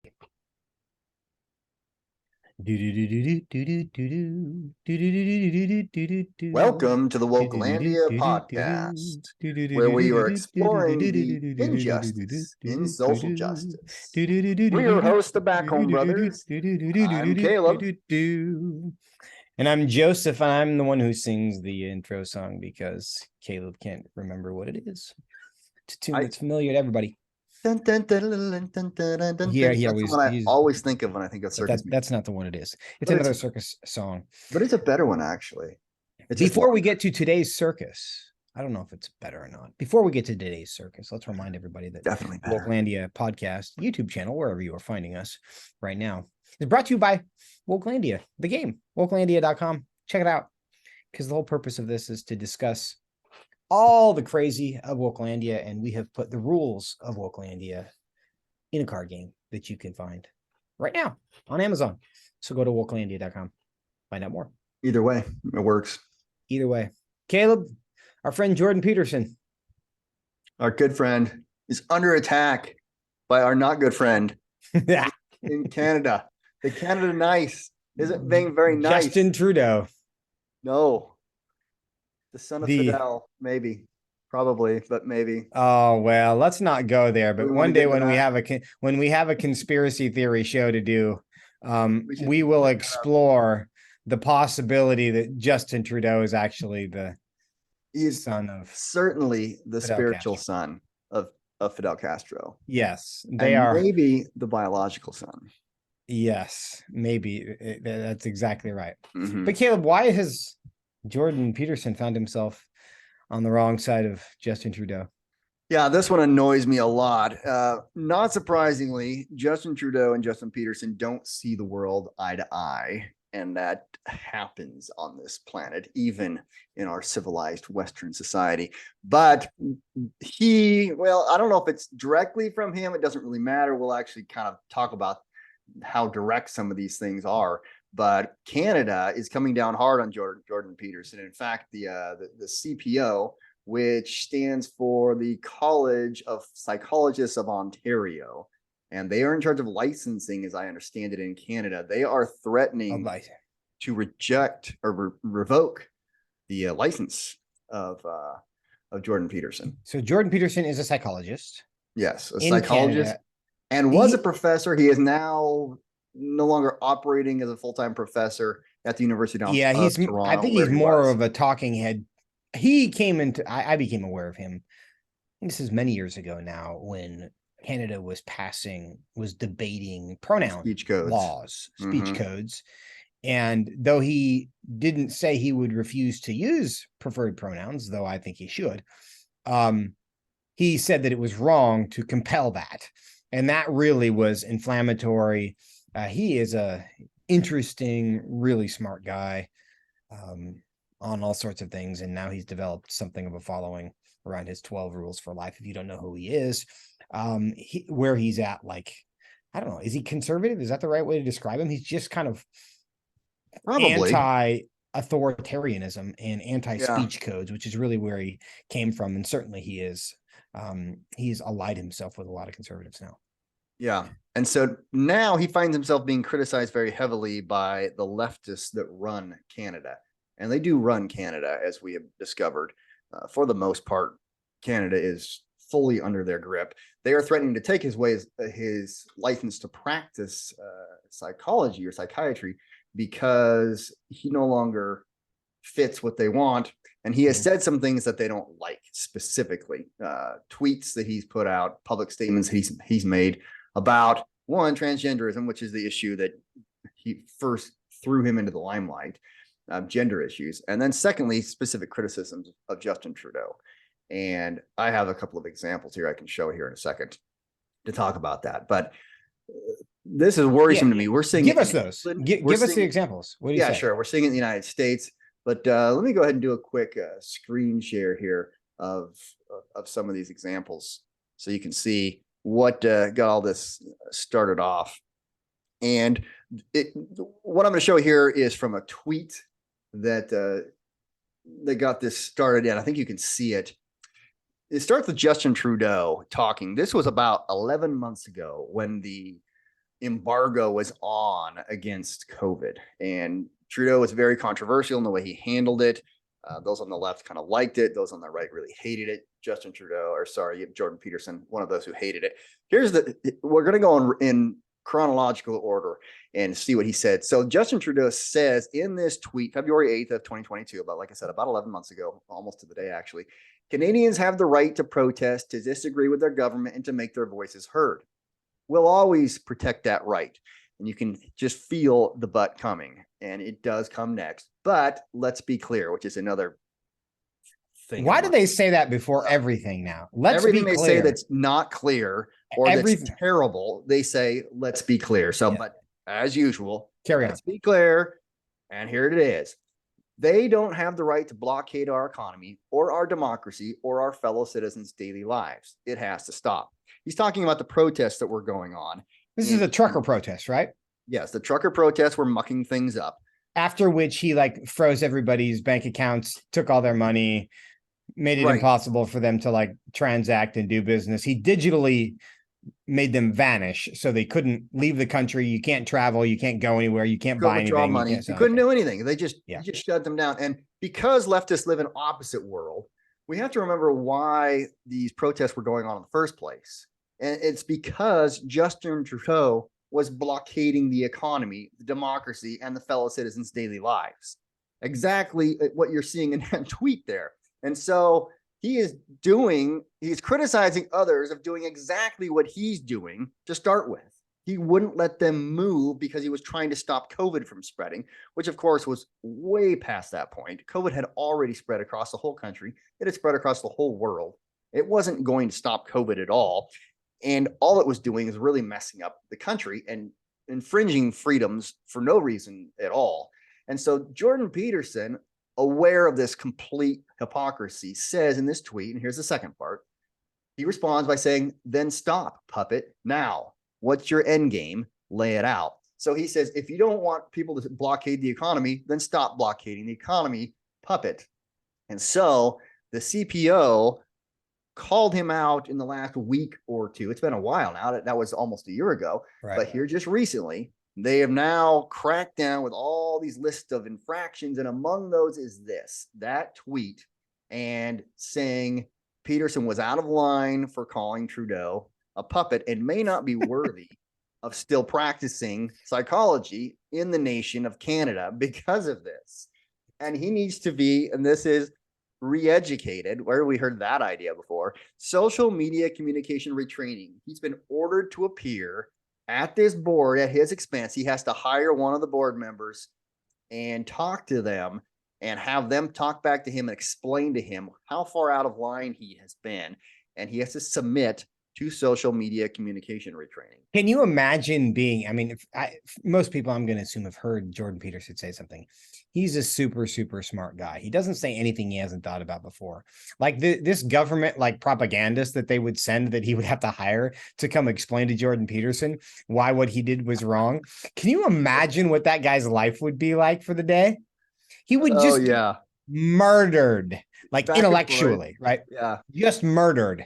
Welcome to the Wokelandia podcast, where we are exploring the injustice in social justice. We're your hosts, the Back Home Brothers. I'm Caleb. And I'm Joseph, and I'm the one who sings the intro song because Caleb can't remember what it is. It's a tune that's familiar to everybody. That's the one I always think of when I think of circus. That's not the one it is. It's another circus song. But it's a better one, actually. Before we get to today's circus, I don't know if it's better or not. Before we get to today's circus, let's remind everybody that definitely Wokelandia podcast, YouTube channel, wherever you are finding us right now, is brought to you by Wokelandia, the game, wokelandia.com. Check it out, because the whole purpose of this is to discuss all the crazy of Wokelandia, and we have put the rules of Wokelandia in a card game that you can find right now on Amazon. So go to wokelandia.com, find out more. Either way, it works. Either way. Caleb, our friend Jordan Peterson, our good friend, is under attack by our not good friend in Canada. The Canada Nice isn't being very nice. Justin Trudeau. No. The son of Fidel, maybe, probably, but maybe. Oh, well, let's not go there. But one day when we have a conspiracy theory show to do, we will explore the possibility that Justin Trudeau is actually the son of, certainly the Fidel spiritual Castro. son of Fidel Castro. Yes, they are. Maybe the biological son. Yes, maybe. That's exactly right. Mm-hmm. But Caleb, why has Jordan Peterson found himself on the wrong side of Justin Trudeau? Yeah, this one annoys me a lot. Not surprisingly, Justin Trudeau and Justin Peterson don't see the world eye to eye. And that happens on this planet, even in our civilized Western society. But I don't know if it's directly from him. It doesn't really matter. We'll actually kind of talk about how direct some of these things are. But Canada is coming down hard on Jordan Peterson. In fact, the CPO, which stands for the College of Psychologists of Ontario, and they are in charge of licensing, as I understand it, in Canada. They are threatening to reject or revoke the license of Jordan Peterson. So Jordan Peterson is a psychologist. Yes, a psychologist, and was a professor. He is now no longer operating as a full-time professor at the University of Toronto. I think he's more of a talking head. He came into, I became aware of him. This is many years ago now, when Canada was debating pronoun laws, speech codes. And though he didn't say he would refuse to use preferred pronouns, though I think he should, he said that it was wrong to compel that. And that really was inflammatory. He is a interesting, really smart guy on all sorts of things. And now he's developed something of a following around his 12 rules for life. If you don't know who he is, where he's at, like, I don't know, is he conservative? Is that the right way to describe him? He's just kind of probably anti-authoritarianism and anti-speech codes, which is really where he came from. And certainly he is. He's allied himself with a lot of conservatives now. Yeah. And so now he finds himself being criticized very heavily by the leftists that run Canada. And they do run Canada, as we have discovered. For the most part, Canada is fully under their grip. They are threatening to take his license to practice psychology or psychiatry because he no longer fits what they want. And he has said some things that they don't like, specifically tweets that he's put out, public statements he's made about, one, transgenderism, which is the issue that he first threw him into the limelight, gender issues. And then secondly, specific criticisms of Justin Trudeau. And I have a couple of examples here I can show here in a second to talk about that. But this is worrisome to me. We're seeing give us those. Give us the examples. What do you say? Sure. We're seeing it in the United States. But let me go ahead and do a quick screen share here of some of these examples so you can see what got all this started off. And what I'm going to show here is from a tweet that got this started. And I think you can see it. It starts with Justin Trudeau talking. This was about 11 months ago when the embargo was on against COVID. And Trudeau was very controversial in the way he handled it. Those on the left kind of liked it. Those on the right really hated it. Justin Trudeau, or sorry, Jordan Peterson, one of those who hated it. We're going to go in chronological order and see what he said. So Justin Trudeau says in this tweet, February 8th of 2022, like I said, about 11 months ago, almost to the day actually, Canadians have the right to protest, to disagree with their government, and to make their voices heard. We'll always protect that right. And you can just feel the but coming, and it does come next. But let's be clear, which is another thing. Why do they say that before everything now? Everything they say that's not clear or that's terrible, they say, let's be clear. So, but as usual, let's be clear. And here it is. They don't have the right to blockade our economy or our democracy or our fellow citizens' daily lives. It has to stop. He's talking about the protests that were going on. This is a trucker protest, right? Yes, the trucker protests were mucking things up. After which he froze everybody's bank accounts, took all their money, made it impossible for them to transact and do business. He digitally made them vanish so they couldn't leave the country. You can't travel, you can't go anywhere, you can't buy anything. Money. You couldn't do anything. They just shut them down. And because leftists live in an opposite world, we have to remember why these protests were going on in the first place. And it's because Justin Trudeau was blockading the economy, the democracy, and the fellow citizens' daily lives. Exactly what you're seeing in that tweet there. And so he's criticizing others of doing exactly what he's doing to start with. He wouldn't let them move because he was trying to stop COVID from spreading, which of course was way past that point. COVID had already spread across the whole country. It had spread across the whole world. It wasn't going to stop COVID at all. And all it was doing is really messing up the country and infringing freedoms for no reason at all. And so Jordan Peterson, aware of this complete hypocrisy, says in this tweet, and here's the second part, he responds by saying, then stop, puppet, now. What's your end game? Lay it out. So he says, if you don't want people to blockade the economy, then stop blockading the economy, puppet. And so the CPO called him out in the last week or two. It's been a while now. That was almost a year ago. Right. But here just recently, they have now cracked down with all these lists of infractions. And among those is that tweet and saying Peterson was out of line for calling Trudeau a puppet and may not be worthy of still practicing psychology in the nation of Canada because of this. And he needs to be, and this is re-educated, where we heard that idea before, social media communication retraining. He's been ordered to appear at this board at his expense. He has to hire one of the board members and talk to them and have them talk back to him and explain to him how far out of line he has been. And he has to submit to social media communication retraining. Can you imagine being, most people I'm going to assume have heard Jordan Peterson say something. He's a super, super smart guy. He doesn't say anything he hasn't thought about before. Like this government, propagandist that they would send that he would have to hire to come explain to Jordan Peterson why what he did was wrong. Can you imagine what that guy's life would be like for the day? He would just murdered, intellectually, right? Yeah. Just murdered.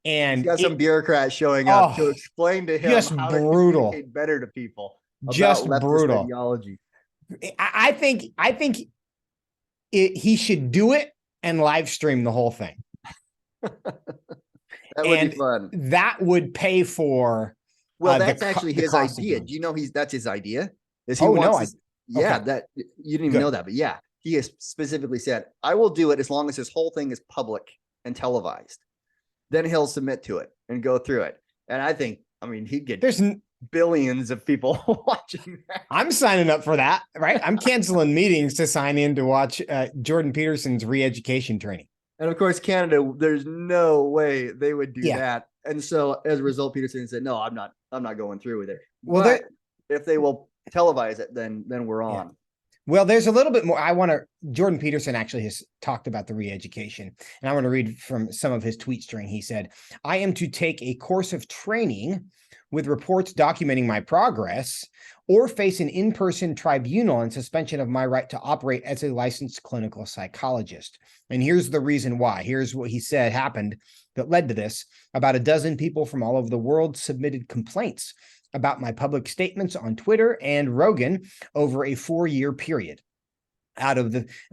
And he's got some bureaucrats showing up to explain to him how to communicate better to people. Just brutal ideology. I think he should do it and live stream the whole thing. That would be fun. That would pay for. Well, that's actually his idea. Do you know that's his idea? That you didn't even know that, but yeah, he has specifically said, "I will do it as long as this whole thing is public and televised." Then he'll submit to it and go through it. And I think, he'd get billions of people watching that. I'm signing up for that, right? I'm canceling meetings to sign in to watch Jordan Peterson's re-education training. And of course, Canada, there's no way they would do that. And so as a result, Peterson said, no, I'm not going through with it. Well, if they will televise it, then we're on. Yeah. Well, there's a little bit more. Jordan Peterson actually has talked about the re-education, and I want to read from some of his tweet string. He said, I am to take a course of training with reports documenting my progress or face an in-person tribunal and suspension of my right to operate as a licensed clinical psychologist. And here's the reason why. Here's what he said happened that led to this. About a dozen people from all over the world submitted complaints about my public statements on Twitter and Rogan over a 4-year period.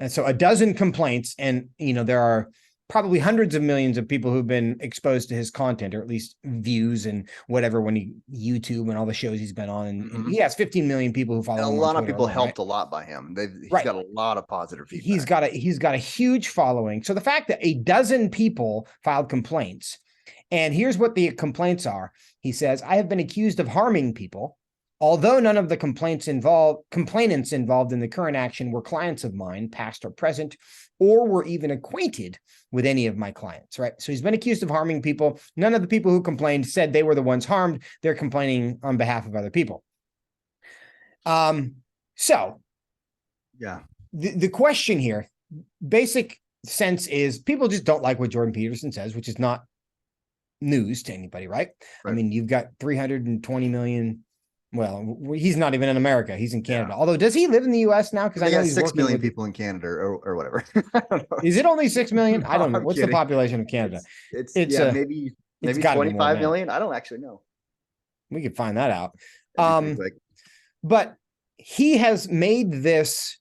So a dozen complaints, and there are probably hundreds of millions of people who've been exposed to his content, or at least views and whatever, when YouTube and all the shows he's been on. And he has 15 million people who follow him. A on lot Twitter of people alone, helped right? a lot by him. He's got a lot of positive He's feedback. got a huge following. So the fact that a dozen people filed complaints, and here's what the complaints are. He says, I have been accused of harming people. Although none of the complainants involved in the current action were clients of mine, past or present, or were even acquainted with any of my clients, right? So he's been accused of harming people. None of the people who complained said they were the ones harmed. They're complaining on behalf of other people. So yeah, the question here, basic sense is, people just don't like what Jordan Peterson says, which is not news to anybody, right? I mean, you've got 320 million. Well, he's not even in America. He's in Canada. Although, does he live in the U.S. now? Because I know he's 6 million people in Canada, or whatever. I don't know. Is it only 6 million? I don't know. What's the population of Canada? It's maybe 25 million. I don't actually know. We could find that out. But he has made this.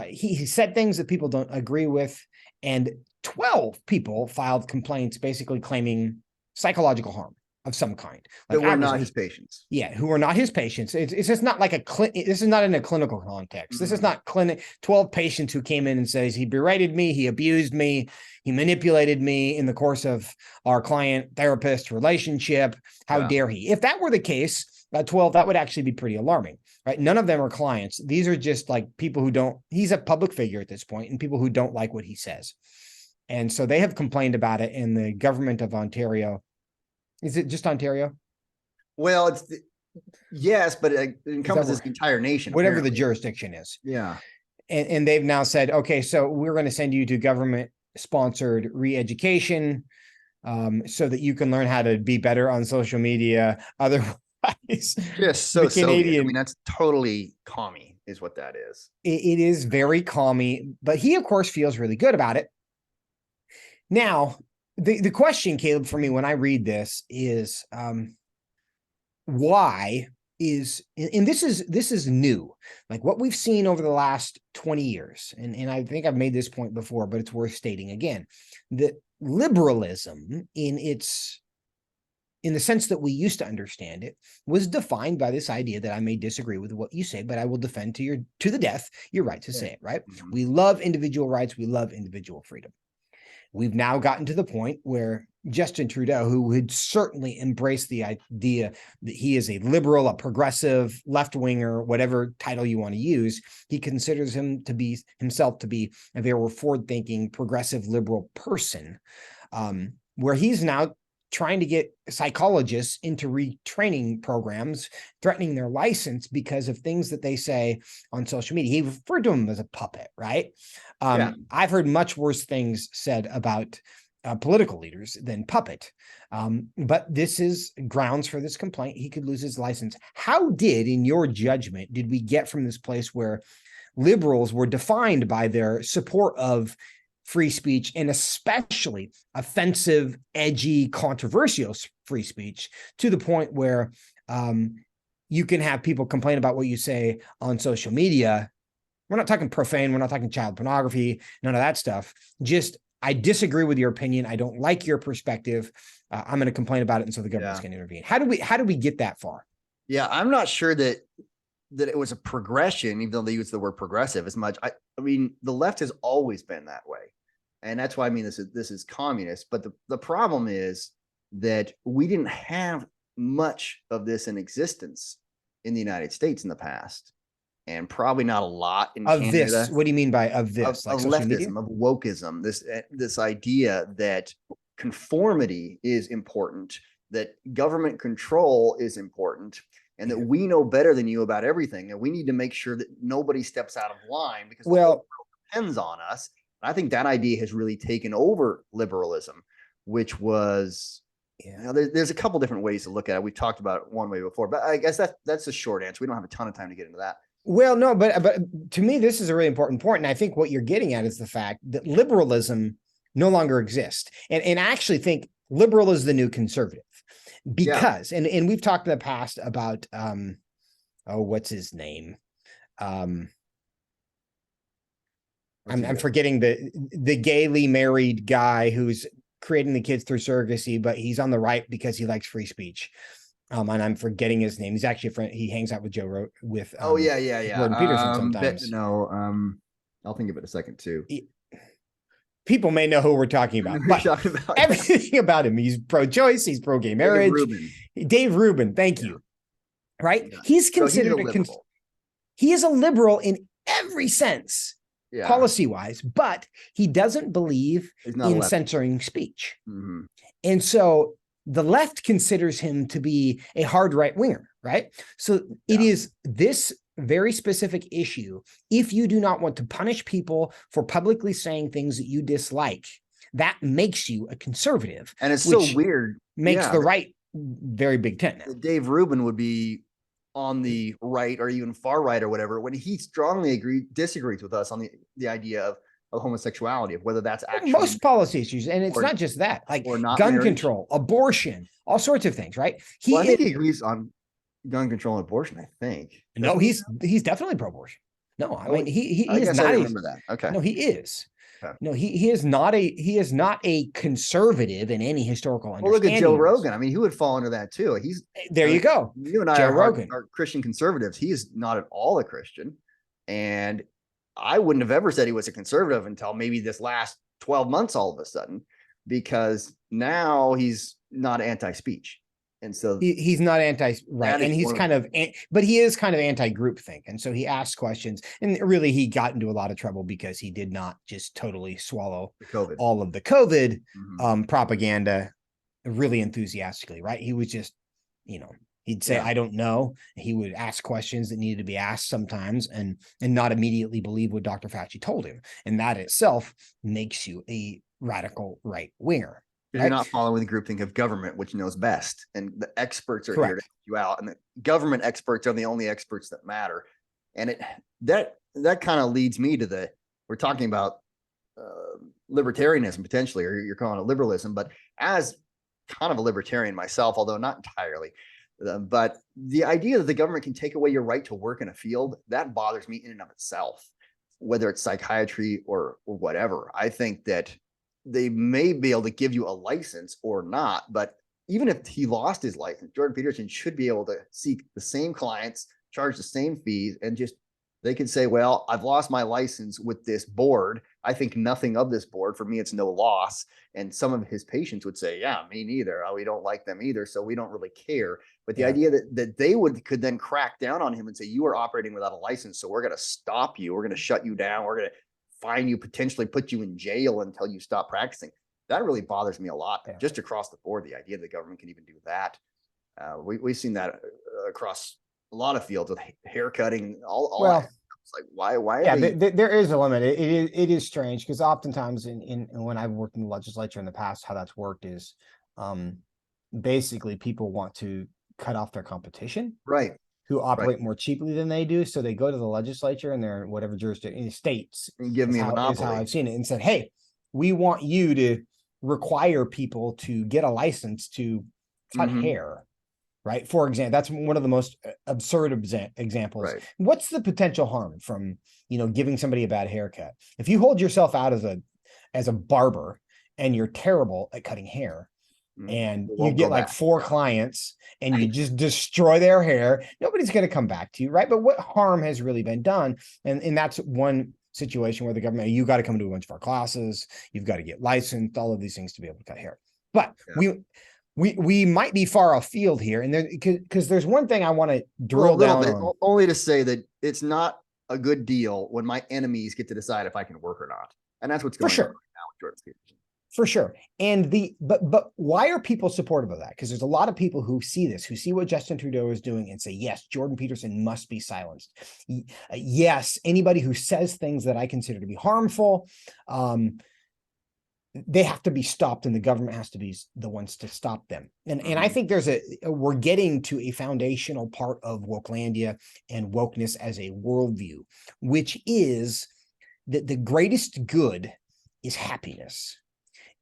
He said things that people don't agree with, and 12 people filed complaints, basically claiming psychological harm of some kind. Like, that were not his patients. Yeah, who are not his patients. It's just not like this is not in a clinical context. This is not 12 patients who came in and says, he berated me, he abused me, he manipulated me in the course of our client-therapist relationship. How dare he? If that were the case, 12, that would actually be pretty alarming, right? None of them are clients. These are just like people who don't, he's a public figure at this point, and people who don't like what he says. And so they have complained about it, in the government of Ontario. Is it just Ontario? Well, yes, but it encompasses the entire nation. Whatever the jurisdiction is. Yeah. And they've now said, okay, so we're going to send you to government-sponsored re-education so that you can learn how to be better on social media. Otherwise, just so Soviet. I mean, that's totally commie, is what that is. It is very commie, but he, of course, feels really good about it. Now, the question, Caleb, for me when I read this is, why is, and this is new, like what we've seen over the last 20 years. And I think I've made this point before, but it's worth stating again, that liberalism in the sense that we used to understand it was defined by this idea that I may disagree with what you say, but I will defend to the death your right to say it, right? We love individual rights. We love individual freedom. We've now gotten to the point where Justin Trudeau, who would certainly embrace the idea that he is a liberal, a progressive, left-winger, whatever title you want to use, he considers himself to be a very forward-thinking, progressive, liberal person, where he's now trying to get psychologists into retraining programs, threatening their license because of things that they say on social media. He referred to him as a puppet, right? I've heard much worse things said about political leaders than puppet. But this is grounds for this complaint. He could lose his license. How in your judgment, did we get from this place where liberals were defined by their support of free speech, and especially offensive, edgy, controversial free speech, to the point where you can have people complain about what you say on social media? We're not talking profane. We're not talking child pornography, none of that stuff. Just, I disagree with your opinion. I don't like your perspective. I'm going to complain about it. And so the government's going to intervene. How do we get that far? Yeah, I'm not sure that it was a progression, even though they use the word progressive as much. I mean, the left has always been that way. And that's why I mean, this is communist. But the problem is that we didn't have much of this in existence in the United States in the past, and probably not a lot in Canada. This, what do you mean by of this? Of leftism, of wokeism, this idea that conformity is important, that government control is important, and that we know better than you about everything, and we need to make sure that nobody steps out of line because the whole world depends on us. I think that idea has really taken over liberalism, which was, there's a couple different ways to look at it. We've talked about it one way before, but I guess that's the short answer. We don't have a ton of time to get into that. Well, no, but to me, this is a really important point. And I think what you're getting at is the fact that liberalism no longer exists. And I actually think liberal is the new conservative. because, and we've talked in the past about, what's his name? I'm forgetting the gaily married guy who's creating the kids through surrogacy, but he's on the right because he likes free speech. And I'm forgetting his name. He's actually a friend. He hangs out with Jordan Peterson sometimes. I'll think of it in a second too. People may know who we're talking about, but everything about him, he's pro-choice, he's pro-gay marriage. Dave Rubin, thank you. Right? Yeah. He's considered he is a liberal in every sense, policy-wise, but he doesn't believe in censoring speech. And so the left considers him to be a hard right-winger, right? So it is this very specific issue. If you do not want to punish people for publicly saying things that you dislike, that makes you a conservative. And it's so weird. Makes the right very big tent now. Dave Rubin would be on the right or even far right or whatever, when he strongly disagrees with us on the idea of homosexuality, of whether that's actually most policy issues. And it's not just that, like gun control, abortion, all sorts of things, right? I think he agrees on gun control and abortion, I think. No, he's definitely pro-abortion. No, I mean he is not. I remember that. Okay. No, he is. Okay. No, he is not a conservative in any historical understanding. Well, look at Joe Rogan. I mean, he would fall into that too. He's there. You go. You and I are Christian conservatives. He is not at all a Christian, and I wouldn't have ever said he was a conservative until maybe this last 12 months, all of a sudden, because now he's not anti-speech. And so he's not right. And he's but he is kind of anti-groupthink. And so he asks questions, and really he got into a lot of trouble because he did not just totally swallow all of the COVID propaganda really enthusiastically, right? He was just, he'd say, I don't know. He would ask questions that needed to be asked sometimes and not immediately believe what Dr. Fauci told him. And that itself makes you a radical right winger. You're not following the groupthink of government, which knows best, and the experts are here to help you out, and the government experts are the only experts that matter. And that kind of leads me to we're talking about libertarianism potentially, or you're calling it liberalism, but as kind of a libertarian myself, although not entirely, but the idea that the government can take away your right to work in a field, that bothers me in and of itself, whether it's psychiatry or whatever. I think that they may be able to give you a license or not, but even if he lost his license, Jordan Peterson should be able to seek the same clients, charge the same fees, and they could say, well, I've lost my license with this board. I think nothing of this board. For me, it's no loss. And some of his patients would say, yeah, me neither. We don't like them either. So we don't really care. But the idea that they could then crack down on him and say, you are operating without a license, so we're going to stop you. We're going to shut you down. We're going to fine you, potentially put you in jail until you stop practicing. That really bothers me a lot, just across the board. The idea the government can even do that. We've seen that across a lot of fields with haircutting, all that. It's like, why? Yeah, there is a limit. It is strange because oftentimes in when I've worked in the legislature in the past, how that's worked is basically people want to cut off their competition. Right. Who operate more cheaply than they do. So they go to the legislature and they're in whatever jurisdiction, states. And give me a monopoly. Is how I've seen it, and said, hey, we want you to require people to get a license to cut hair. Right. For example, that's one of the most absurd examples. Right. What's the potential harm from, giving somebody a bad haircut? If you hold yourself out as a barber and you're terrible at cutting hair, and you get like 4 clients and you just destroy their hair, nobody's going to come back to you, right? But what harm has really been done? And that's one situation where the government, you got to come to a bunch of our classes, you've got to get licensed, all of these things to be able to cut hair. But we might be far afield here, and because there's one thing I want to drill down on. Only to say that it's not a good deal when my enemies get to decide if I can work or not, and that's what's going on right now with Jordan Peterson. For sure. And but why are people supportive of that? Because there's a lot of people who see this, who see what Justin Trudeau is doing and say, yes, Jordan Peterson must be silenced. Yes, anybody who says things that I consider to be harmful, they have to be stopped, and the government has to be the ones to stop them. And I think we're getting to a foundational part of Wokelandia and wokeness as a worldview, which is that the greatest good is happiness.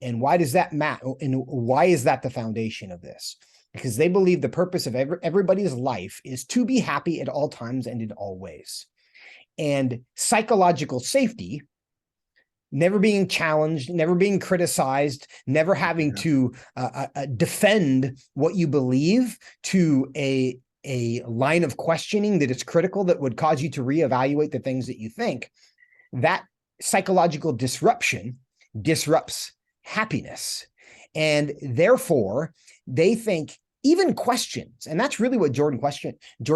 And why does that matter? And why is that the foundation of this? because they believe the purpose of everybody's life is to be happy at all times and in all ways. And psychological safety, never being challenged, never being criticized, never having to defend what you believe to a line of questioning that is critical, that would cause you to reevaluate the things that you think, that psychological disruption disrupts happiness. And therefore, they think even questions, and that's really what Jordan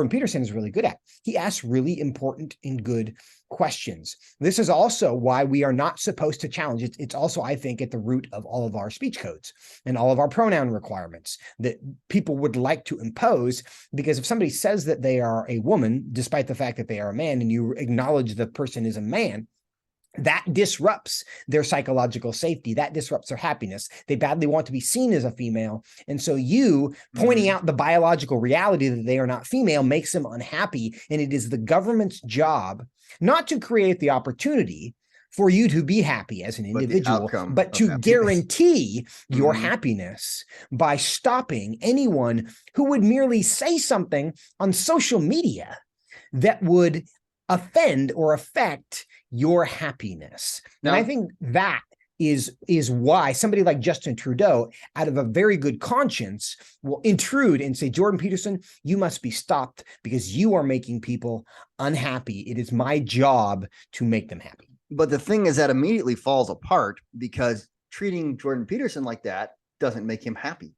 Peterson is really good at. He asks really important and good questions. This is also why we are not supposed to challenge. It's also, I think, at the root of all of our speech codes and all of our pronoun requirements that people would like to impose, because if somebody says that they are a woman, despite the fact that they are a man, and you acknowledge the person is a man, that disrupts their psychological safety. That disrupts their happiness. They badly want to be seen as a female. And so you pointing out the biological reality that they are not female makes them unhappy. And it is the government's job not to create the opportunity for you to be happy as an individual, but to guarantee your happiness by stopping anyone who would merely say something on social media that would offend or affect your happiness. Now, and I think that is why somebody like Justin Trudeau, out of a very good conscience, will intrude and say, Jordan Peterson, you must be stopped because you are making people unhappy. It is my job to make them happy. But the thing is that immediately falls apart, because treating Jordan Peterson like that doesn't make him happy.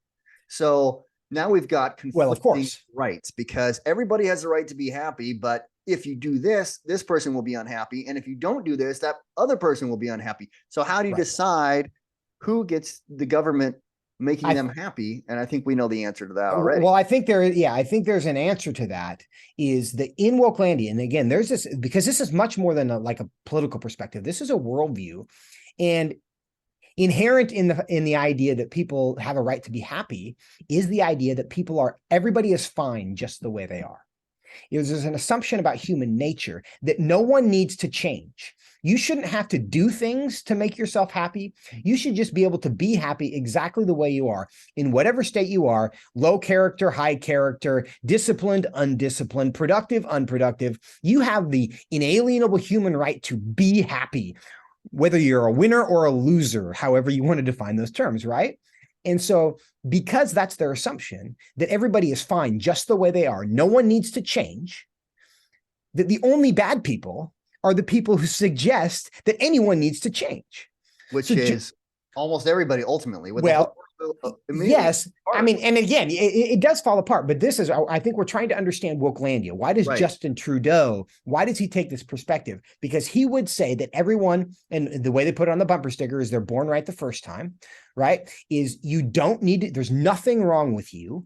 So now we've got conflicting rights, because everybody has the right to be happy, but if you do this, this person will be unhappy. And if you don't do this, that other person will be unhappy. So how do you decide who gets the government making them happy? And I think we know the answer to that already. Well, I think there's an answer to that, is that in Wokelandia, and again, there's this, because this is much more than like a political perspective. This is a worldview, and inherent in the idea that people have a right to be happy is the idea that everybody is fine just the way they are. There's an assumption about human nature that no one needs to change. You shouldn't have to do things to make yourself happy. You should just be able to be happy exactly the way you are, in whatever state you are: low character, high character, disciplined, undisciplined, productive, unproductive. You have the inalienable human right to be happy, whether you're a winner or a loser, however you want to define those terms, right? And so, because that's their assumption, that everybody is fine just the way they are, no one needs to change, that the only bad people are the people who suggest that anyone needs to change. Which is almost everybody ultimately. Yes. I mean, and again, it does fall apart, but this is, I think we're trying to understand Wokelandia. Why does Justin Trudeau, why does he take this perspective? Because he would say that everyone, and the way they put it on the bumper sticker is they're born right the first time, right? Is you don't need to, there's nothing wrong with you.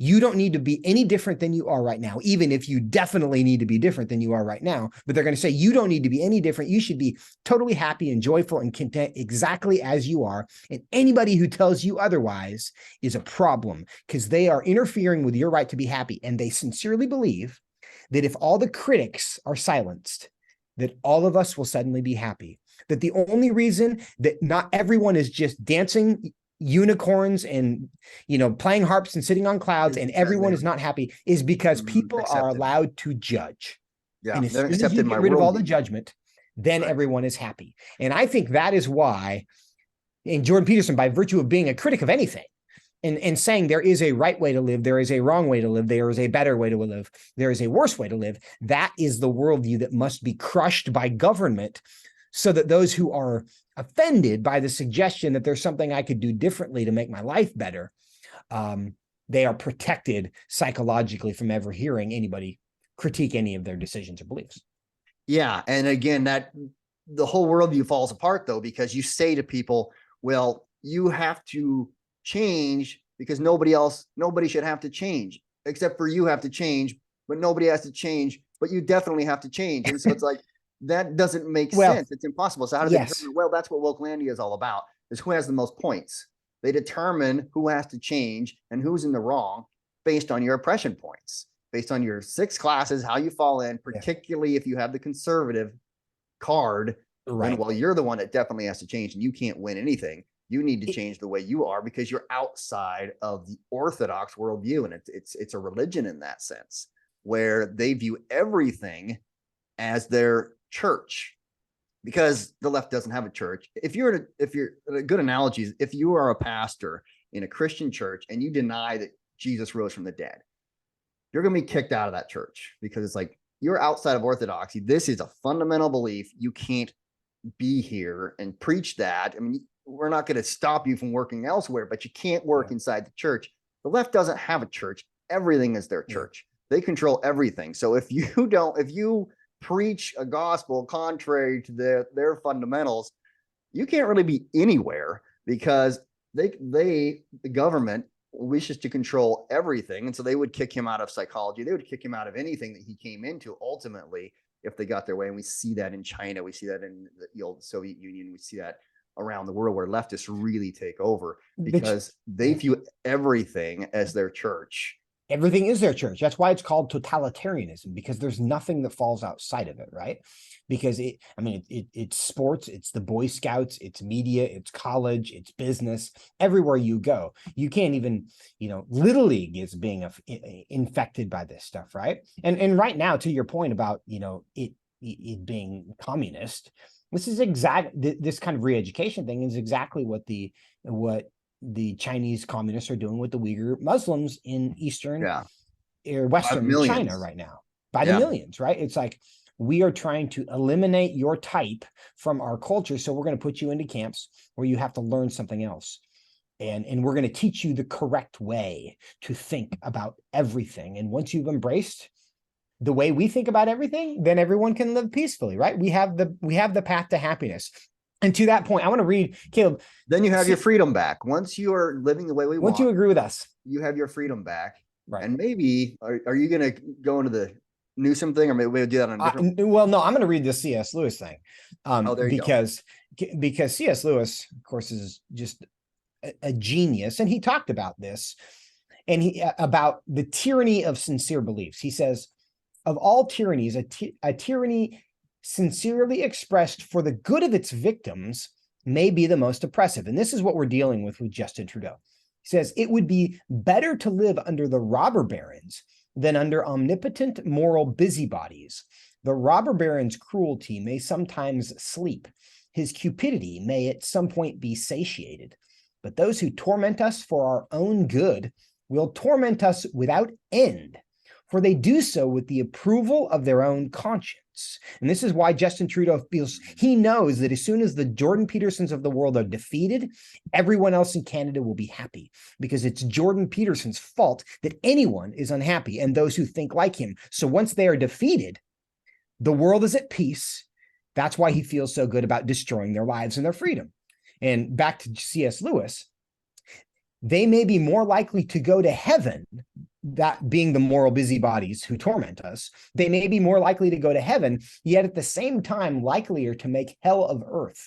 You don't need to be any different than you are right now, even if you definitely need to be different than you are right now. But they're going to say you don't need to be any different. You should be totally happy and joyful and content exactly as you are. And anybody who tells you otherwise is a problem, because they are interfering with your right to be happy. And they sincerely believe that if all the critics are silenced, that all of us will suddenly be happy. That the only reason that not everyone is just dancing unicorns and, playing harps and sitting on clouds and everyone is not happy is because people are allowed to judge. Yeah, and as soon as you get rid of all the judgment, then everyone is happy. And I think that is why, and Jordan Peterson, by virtue of being a critic of anything and saying there is a right way to live, there is a wrong way to live, there is a better way to live, there is a worse way to live, that is the worldview that must be crushed by government, so that those who are offended by the suggestion that there's something I could do differently to make my life better, they are protected psychologically from ever hearing anybody critique any of their decisions or beliefs. Yeah. And again, that the whole worldview falls apart, though, because you say to people, well, you have to change because nobody should have to change, except for you have to change, but nobody has to change, but you definitely have to change. And so it's like, that doesn't make sense. It's impossible. So how do they determine? Well, that's what Wokelandia is all about, is who has the most points. They determine who has to change and who's in the wrong based on your oppression points, based on your 6 classes, how you fall in, particularly if you have the conservative card. Right. And, well, you're the one that definitely has to change and you can't win anything. You need to change the way you are because you're outside of the orthodox worldview. And it's a religion in that sense, where they view everything as their church, because the left doesn't have a church. If you're a good analogy is if you are a pastor in a Christian church and you deny that Jesus rose from the dead, you're going to be kicked out of that church because it's like, you're outside of orthodoxy. This is a fundamental belief. You can't be here and preach that. I mean, we're not going to stop you from working elsewhere, but you can't work inside the church. The left doesn't have a church. Everything is their church. They control everything. So if you preach a gospel contrary to their fundamentals, you can't really be anywhere, because the government wishes to control everything. And so they would kick him out of psychology. They would kick him out of anything that he came into ultimately if they got their way. And we see that in China. We see that in the old Soviet Union. We see that around the world where leftists really take over because they view everything as their church. Everything is their church. That's why it's called totalitarianism, because there's nothing that falls outside of it, right? Because it's sports, it's the Boy Scouts, it's media, it's college, it's business. Everywhere you go, you can't even, Little League is being infected by this stuff, right? And right now, to your point about it being communist, this is this kind of re-education thing is exactly what the Chinese communists are doing with the Uyghur Muslims in Eastern or Western China right now, by the millions, right? It's like, we are trying to eliminate your type from our culture. So we're going to put you into camps where you have to learn something else. And we're going to teach you the correct way to think about everything. And once you've embraced the way we think about everything, then everyone can live peacefully, right? We have the path to happiness. And to that point, I want to read, Caleb. Then you have your freedom back. Once you are living the way we want. Once you agree with us. You have your freedom back. Right. And maybe, are you going to go into the Newsom thing, or maybe we'll do that on a different... Well, no, I'm going to read the C.S. Lewis thing. Because C.S. Lewis, of course, is just a genius. And he talked about this, and about the tyranny of sincere beliefs. He says, of all tyrannies, a tyranny sincerely expressed for the good of its victims may be the most oppressive. And this is what we're dealing with Justin Trudeau. He says, it would be better to live under the robber barons than under omnipotent moral busybodies. The robber baron's cruelty may sometimes sleep. His cupidity may at some point be satiated. But those who torment us for our own good will torment us without end, for they do so with the approval of their own conscience. And this is why Justin Trudeau he knows that as soon as the Jordan Petersons of the world are defeated, everyone else in Canada will be happy, because it's Jordan Peterson's fault that anyone is unhappy and those who think like him. So once they are defeated, the world is at peace. That's why he feels so good about destroying their lives and their freedom. And back to C.S. Lewis, they may be more likely to go to heaven, that being the moral busybodies who torment us, they may be more likely to go to heaven, yet at the same time likelier to make hell of earth.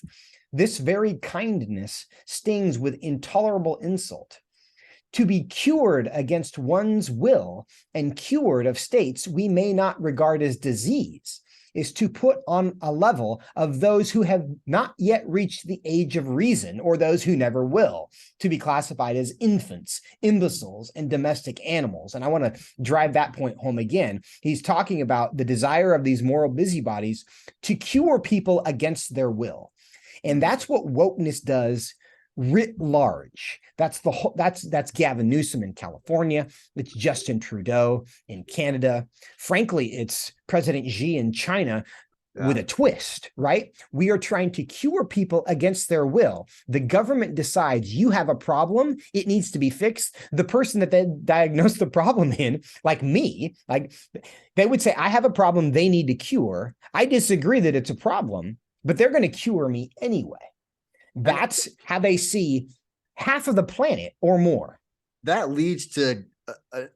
This very kindness stings with intolerable insult. To be cured against one's will and cured of states we may not regard as disease is to put on a level of those who have not yet reached the age of reason, or those who never will, to be classified as infants, imbeciles, and domestic animals. And I want to drive that point home again. He's talking about the desire of these moral busybodies to cure people against their will. And that's what wokeness does writ large. That's Gavin Newsom in California. It's Justin Trudeau in Canada. Frankly, it's President Xi in China with a twist, right? We are trying to cure people against their will. The government decides you have a problem, it needs to be fixed. The person that they diagnose the problem in, like me, they would say, I have a problem they need to cure. I disagree that it's a problem, but they're going to cure me anyway. That's how they see half of the planet or more. That leads to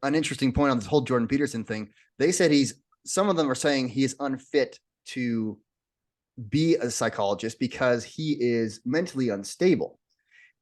an interesting point on this whole Jordan Peterson thing. They said some of them are saying he is unfit to be a psychologist because he is mentally unstable.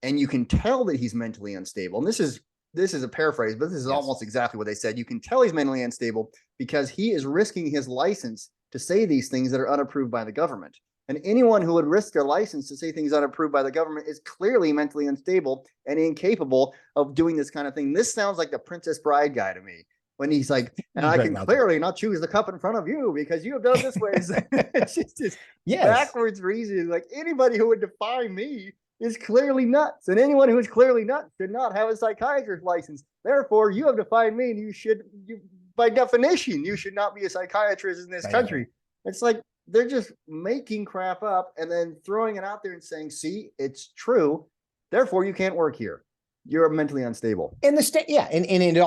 And you can tell that he's mentally unstable. And this is a paraphrase, but this is almost exactly what they said. You can tell he's mentally unstable because he is risking his license to say these things that are unapproved by the government. And anyone who would risk their license to say things unapproved by the government is clearly mentally unstable and incapable of doing this kind of thing. This sounds like the Princess Bride guy to me when he's like, and I can clearly not choose the cup in front of you because you have done this way. It's just this backwards reason. Like anybody who would defy me is clearly nuts. And anyone who is clearly nuts should not have a psychiatrist license. Therefore, you have defied me and you by definition, you should not be a psychiatrist in this country. It's like, they're just making crap up and then throwing it out there and saying, see, it's true. Therefore, you can't work here. You're mentally unstable. And the state, yeah. And it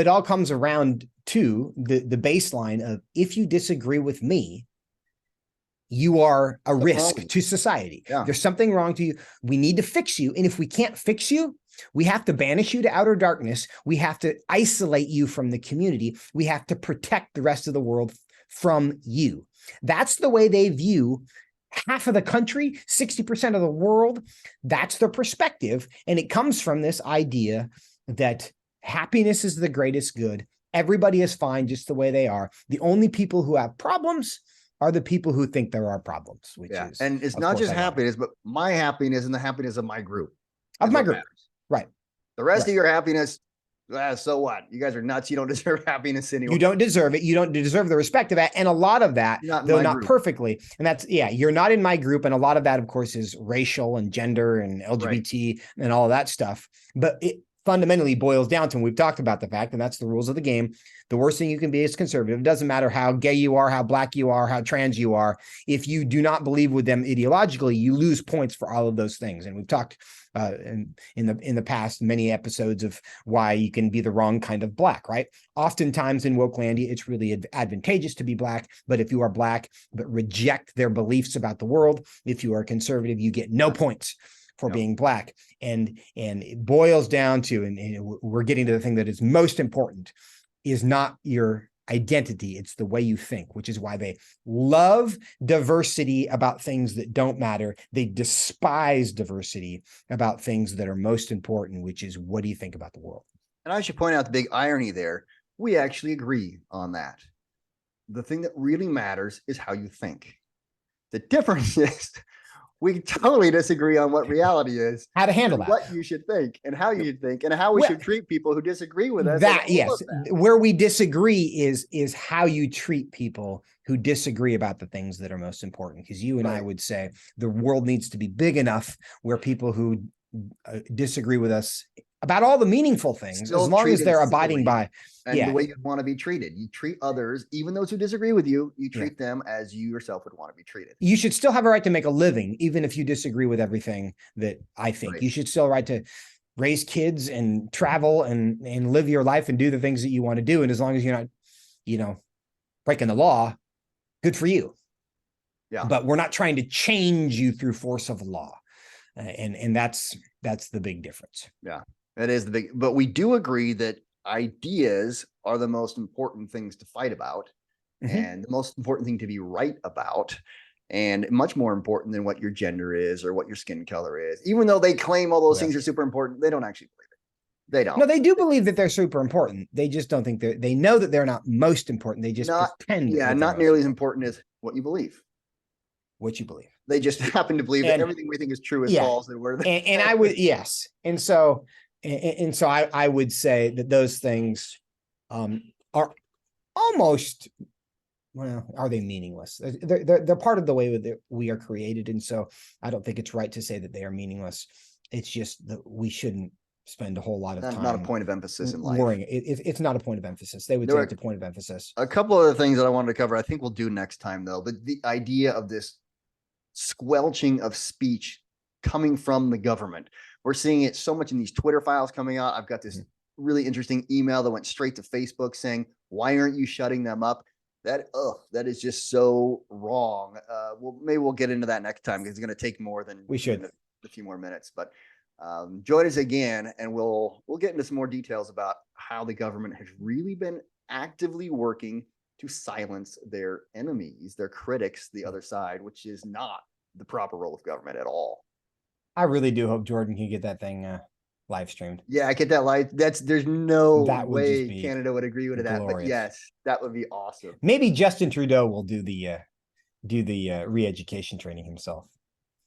all comes around to the baseline of, if you disagree with me, you are a risk to society. Yeah. There's something wrong to you. We need to fix you. And if we can't fix you, we have to banish you to outer darkness. We have to isolate you from the community. We have to protect the rest of the world from you. That's the way they view half of the country, 60% of the world. That's their perspective. And it comes from this idea that happiness is the greatest good. Everybody is fine just the way they are. The only people who have problems are the people who think there are problems, which is, and it's not just happiness, but my happiness and the happiness of my group. Of my group. Right. The rest of your happiness, so what? You guys are nuts. You don't deserve happiness anyway. You don't deserve it. You don't deserve the respect of that. And a lot of that, though not perfectly. And that's, you're not in my group. And a lot of that, of course, is racial and gender and LGBT and all of that stuff. But it fundamentally boils down to, and we've talked about the fact, and that's the rules of the game. The worst thing you can be is conservative. It doesn't matter how gay you are, how black you are, how trans you are. If you do not believe with them ideologically, you lose points for all of those things. And we've talked in the past, many episodes of why you can be the wrong kind of black, right? Oftentimes in wokelandia, it's really advantageous to be black. But if you are black, but reject their beliefs about the world, if you are conservative, you get no points for being black. And it boils down to, and we're getting to the thing that is most important, is not your identity. It's the way you think, which is why they love diversity about things that don't matter. They despise diversity about things that are most important, which is, what do you think about the world? And I should point out the big irony there. We actually agree on that. The thing that really matters is how you think. The difference is we totally disagree on what reality is, how to handle that, what you should think and how you should think, and how we should treat people who disagree with us. That, yes, where we disagree is how you treat people who disagree about the things that are most important. Because you and I would say the world needs to be big enough where people who disagree with us about all the meaningful things, as long as they're abiding by the way you want to be treated. You treat others, even those who disagree with you, you treat them as you yourself would want to be treated. You should still have a right to make a living, even if you disagree with everything that I think. You should still have a right to raise kids and travel and live your life and do the things that you want to do. And as long as you're not, breaking the law, good for you. Yeah. But we're not trying to change you through force of law. And that's the big difference. Yeah. That is the big, but we do agree that ideas are the most important things to fight about, and the most important thing to be right about, and much more important than what your gender is or what your skin color is. Even though they claim all those things are super important, they don't actually believe it. They don't. No, they do believe that they're super important. They just don't think they know that they're not most important. They just pretend. Yeah, not nearly as important as what you believe. What you believe. They just happen to believe that everything we think is true is false. And I would, yes. And so I would say that those things are almost, well, are they meaningless? They're part of the way that we are created. And so I don't think it's right to say that they are meaningless. It's just that we shouldn't spend a whole lot of time. Not a point of emphasis in life. Worrying. It's not a point of emphasis. They would say it's a point of emphasis. A couple other things that I wanted to cover, I think we'll do next time though. But the idea of this squelching of speech coming from the government. We're seeing it so much in these Twitter files coming out. I've got this really interesting email that went straight to Facebook saying, why aren't you shutting them up? That is just so wrong. Maybe we'll get into that next time because it's going to take more than a few more minutes. But join us again, and we'll get into some more details about how the government has really been actively working to silence their enemies, their critics, the other side, which is not the proper role of government at all. I really do hope Jordan can get that thing live streamed. Yeah, I get that live. There's no way Canada would agree with that, but yes, that would be awesome. Maybe Justin Trudeau will do the do the re-education training himself.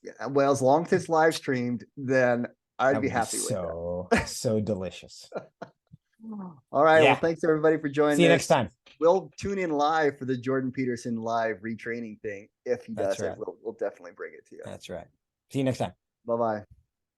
Yeah, well, as long as it's live streamed, then I'd That be would happy so, with that. so delicious. All right. Well, Yeah. thanks everybody for joining See you us. next time. We'll tune in live for the Jordan Peterson live retraining thing. If he That's does it, right. we'll definitely bring it to you. That's right. See you next time. Bye bye.